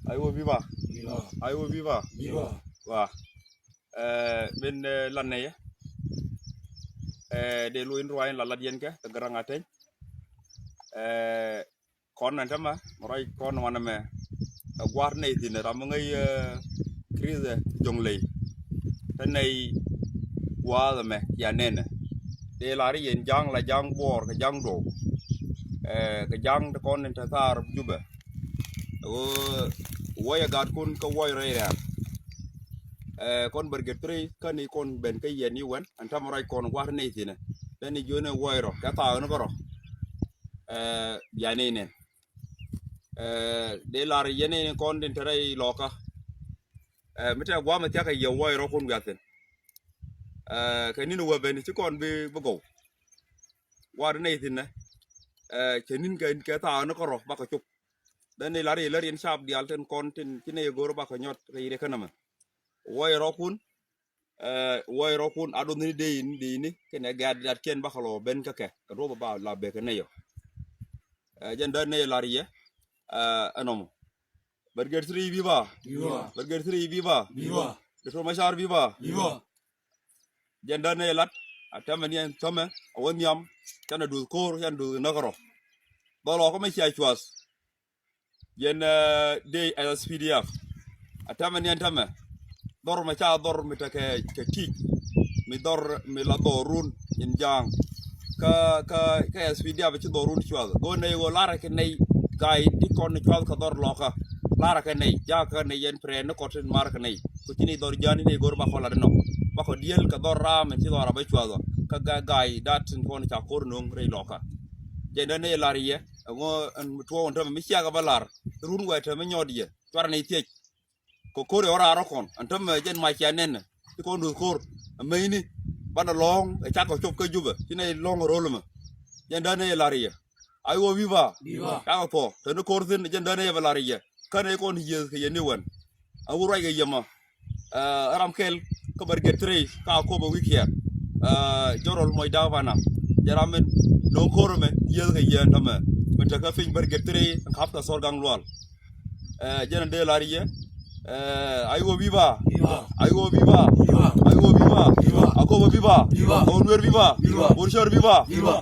Aywa viva. Viva. Aywa viva. Viva. Waaw. Ben lanne ya. De luin ruwain la ladien ke tegaranga teng. Kon nantama moray kon wana me. Gwar ne dine ramangay crise jonglei. Tanay wala me ya nene. De lari yen jang la jang bor ka jang do. Ka jang de kon ntatar juba. Waya gad kun ka way reya. Kon bergetri kan ikon ben kay yen yuwen antamoray kon war ne dine. Dani jone wayro ka taw no goro. Ya nene. De lar yene kon din taray loka mete gwa ma tiaka ye woy ro kun gaten kanin wa ben ci kon bi go war ne tin kanin ka ta na ko ro ba ko cup dan ni lar yen sab di alten kon tin ci ne gor ba ko nyot re kanama woy ro kun ado ni de ni ken ga dat ken ba xalo ben ka ke do ba la be ka ne yo jen dan ne lar ye anomo Burger 3 viva. Viva. Burger 3 viva. Viva. Dr. Machar viva. Viva. Jenda ne lat atamani en tome awon yam kana du kor yan du nagaro. Dolo ko me ci aywas. Yen day as PDF. Atamani en tome. Dor ma cha dor mi take ke tik. Mi dor mi la dorun in jang. Ka as PDF ci dorun ci wal. Go ne go lara ke ne gay di kon ci wal ka dor loka. Lara ka nei ja ka nei yen pre no kotin mar ka nei ko tini dor jani ne gor ba xola no ba ko diel ka dor ram ci dor ba chwazo ka gaay dat kon ta kor no re loka je da ne lariye ngo an to on to mi siaga balar run wa ta me nyodiye twar ne tie ko kore ora ro kon an to me jen ma cha nen ko ndu kor me ni bana long e cha ko chop ka juba tini long rolma je da ne lariye aywo viva Viva. ka ko to no kor tin je da ne lariye kana kon hiye ke yene wan awura ga yama aram kel ko bergetre ka ko bo wikia jorol moy davana jaramen no korome yel ga yen tama meta ka fin bergetre khapta sorgang lwal jena de lariye aywo viva Viva. aywo viva Viva. aywo viva Viva. akobo viva Viva. onwer viva Viva. bonjour viva Viva.